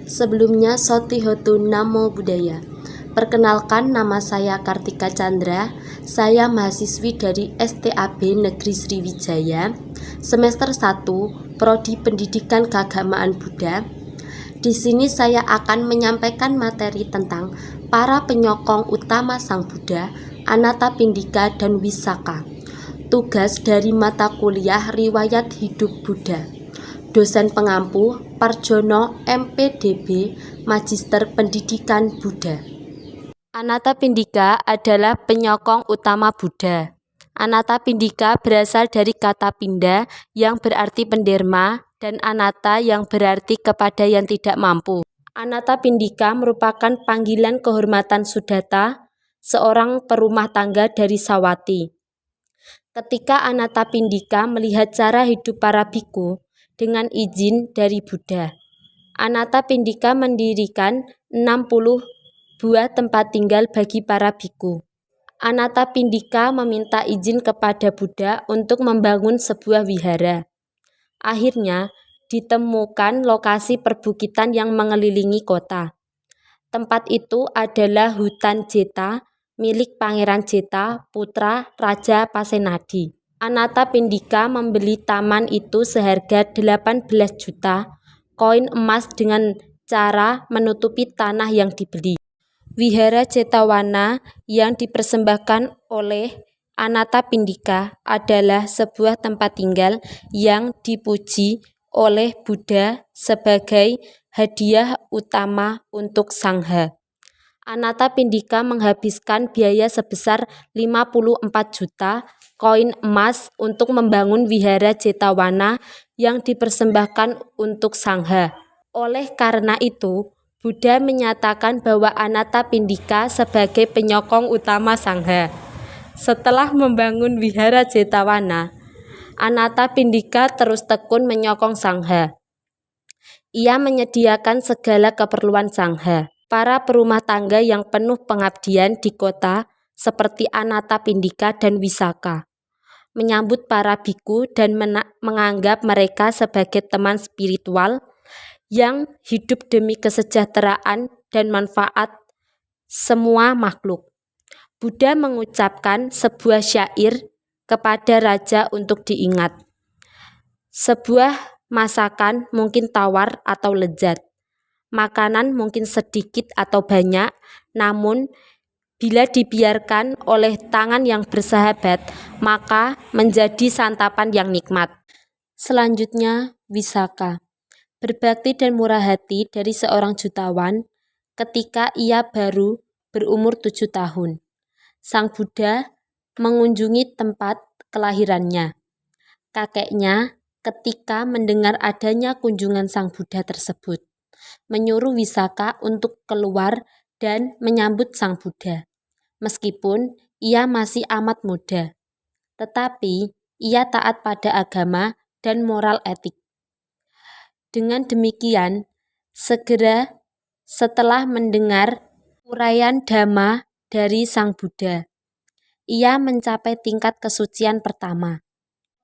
Sebelumnya, Sotihotu Namo Buddhaya. Perkenalkan, nama saya Kartika Chandra. Saya mahasiswi dari STAB Negeri Sriwijaya, semester 1, Prodi Pendidikan Keagamaan Buddha. Di sini saya akan menyampaikan materi tentang para penyokong utama Sang Buddha, Anathapindika dan Wisaka. Tugas dari mata kuliah Riwayat Hidup Buddha. Dosen pengampu Parjono MPDB, Magister Pendidikan Buddha. Anathapindika adalah penyokong utama Buddha. Anathapindika berasal dari kata pinda yang berarti penderma dan anata yang berarti kepada yang tidak mampu. Anathapindika merupakan panggilan kehormatan Sudatta, seorang perumah tangga dari Sawati. Ketika Anathapindika melihat cara hidup para bhikkhu dengan izin dari Buddha, Anathapindika mendirikan 60 buah tempat tinggal bagi para bhikkhu. Anathapindika meminta izin kepada Buddha untuk membangun sebuah wihara. Akhirnya, ditemukan lokasi perbukitan yang mengelilingi kota. Tempat itu adalah hutan Jeta, milik Pangeran Jeta, putra Raja Pasenadi. Anathapindika membeli taman itu seharga 18 juta koin emas dengan cara menutupi tanah yang dibeli. Wihara Jetawana yang dipersembahkan oleh Anathapindika adalah sebuah tempat tinggal yang dipuji oleh Buddha sebagai hadiah utama untuk Sangha. Anathapindika menghabiskan biaya sebesar 54 juta koin emas untuk membangun Wihara Jetawana yang dipersembahkan untuk Sangha. Oleh karena itu, Buddha menyatakan bahwa Anathapindika sebagai penyokong utama Sangha. Setelah membangun Wihara Jetawana, Anathapindika terus tekun menyokong Sangha. Ia menyediakan segala keperluan Sangha. Para perumah tangga yang penuh pengabdian di kota seperti Anathapindika dan Wisaka menyambut para bhikkhu dan menganggap mereka sebagai teman spiritual yang hidup demi kesejahteraan dan manfaat semua makhluk. Buddha mengucapkan sebuah syair kepada raja untuk diingat. Sebuah masakan mungkin tawar atau lezat. Makanan mungkin sedikit atau banyak, namun bila dibiarkan oleh tangan yang bersahabat, maka menjadi santapan yang nikmat. Selanjutnya, Wisaka. Berbakti dan murah hati dari seorang jutawan ketika ia baru berumur 7 tahun. Sang Buddha mengunjungi tempat kelahirannya. Kakeknya ketika mendengar adanya kunjungan Sang Buddha tersebut, menyuruh Wisaka untuk keluar dan menyambut Sang Buddha. Meskipun ia masih amat muda, tetapi ia taat pada agama dan moral etik. Dengan demikian, segera setelah mendengar uraian Dhamma dari Sang Buddha, ia mencapai tingkat kesucian pertama.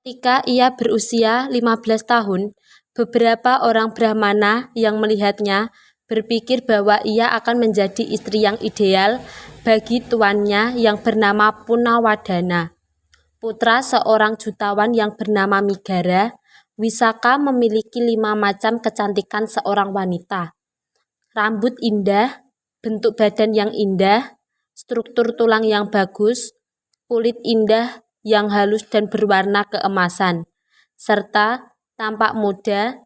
Ketika ia berusia 15 tahun, beberapa orang Brahmana yang melihatnya berpikir bahwa ia akan menjadi istri yang ideal bagi tuannya yang bernama Punawadana. Putra seorang jutawan yang bernama Migara, Wisaka memiliki 5 macam kecantikan seorang wanita. Rambut indah, bentuk badan yang indah, struktur tulang yang bagus, kulit indah yang halus dan berwarna keemasan, serta tampak muda.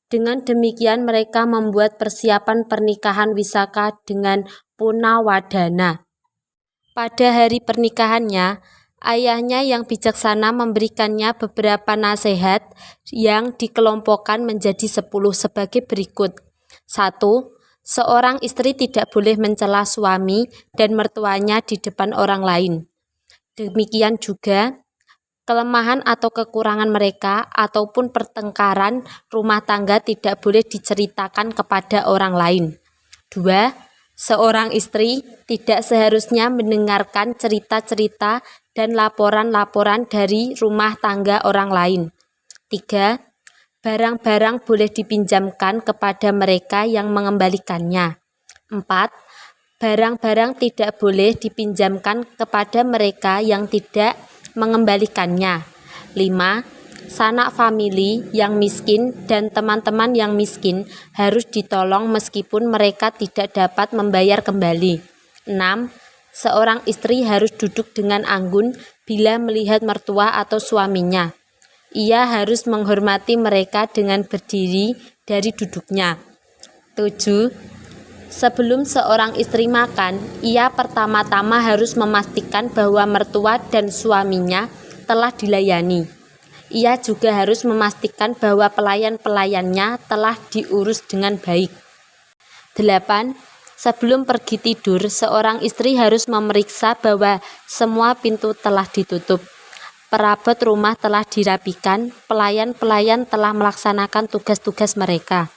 Dengan demikian mereka membuat persiapan pernikahan Wisaka dengan Punawadana. Pada hari pernikahannya, ayahnya yang bijaksana memberikannya beberapa nasihat yang dikelompokkan menjadi 10 sebagai berikut. 1. Seorang istri tidak boleh mencela suami dan mertuanya di depan orang lain. Demikian juga, kelemahan atau kekurangan mereka ataupun pertengkaran rumah tangga tidak boleh diceritakan kepada orang lain. 2. Seorang istri tidak seharusnya mendengarkan cerita-cerita dan laporan-laporan dari rumah tangga orang lain. 3. Barang-barang boleh dipinjamkan kepada mereka yang mengembalikannya. 4. Barang-barang tidak boleh dipinjamkan kepada mereka yang tidak mengembalikannya. 5. Sanak famili yang miskin dan teman-teman yang miskin harus ditolong meskipun mereka tidak dapat membayar kembali. 6. Seorang istri harus duduk dengan anggun bila melihat mertua atau suaminya. Ia harus menghormati mereka dengan berdiri dari duduknya. 7. Sebelum seorang istri makan, ia pertama-tama harus memastikan bahwa mertua dan suaminya telah dilayani. Ia juga harus memastikan bahwa pelayan-pelayannya telah diurus dengan baik. 8. Sebelum pergi tidur, seorang istri harus memeriksa bahwa semua pintu telah ditutup, perabot rumah telah dirapikan, pelayan-pelayan telah melaksanakan tugas-tugas mereka,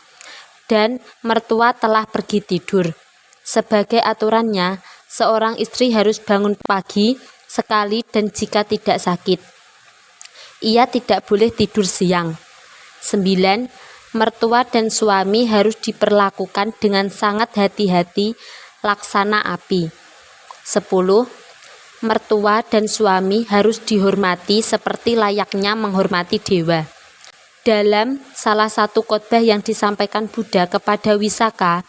dan mertua telah pergi tidur. Sebagai aturannya, seorang istri harus bangun pagi sekali dan jika tidak sakit, ia tidak boleh tidur siang. 9. Mertua dan suami harus diperlakukan dengan sangat hati-hati laksana api. 10. Mertua dan suami harus dihormati seperti layaknya menghormati dewa. Dalam salah satu khotbah yang disampaikan Buddha kepada Wisaka,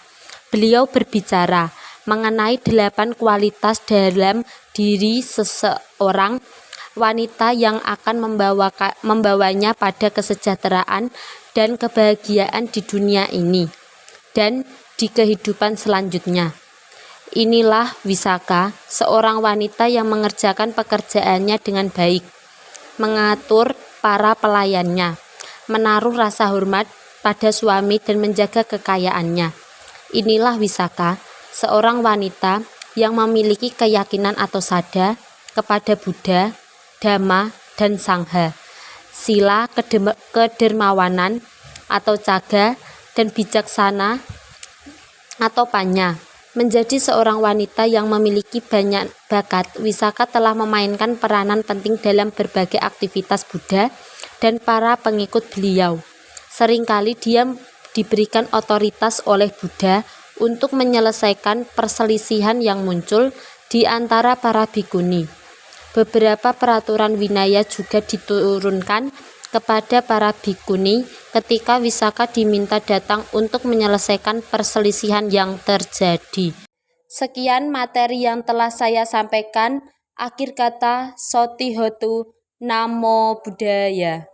beliau berbicara mengenai 8 kualitas dalam diri seseorang wanita yang akan membawanya pada kesejahteraan dan kebahagiaan di dunia ini dan di kehidupan selanjutnya. Inilah Wisaka, seorang wanita yang mengerjakan pekerjaannya dengan baik, mengatur para pelayannya, menaruh rasa hormat pada suami dan menjaga kekayaannya. Inilah Wisaka, seorang wanita yang memiliki keyakinan atau sada kepada Buddha, Dhamma, dan Sangha, sila kedermawanan atau caga, dan bijaksana atau panya. Menjadi seorang wanita yang memiliki banyak bakat, Wisaka telah memainkan peranan penting dalam berbagai aktivitas Buddha dan para pengikut beliau. Seringkali dia diberikan otoritas oleh Buddha untuk menyelesaikan perselisihan yang muncul di antara para bhikkhuni. Beberapa peraturan winaya juga diturunkan kepada para bhikkhuni ketika Wisaka diminta datang untuk menyelesaikan perselisihan yang terjadi. Sekian materi yang telah saya sampaikan. Akhir kata, Soti Hotu, Namo Buddhaya.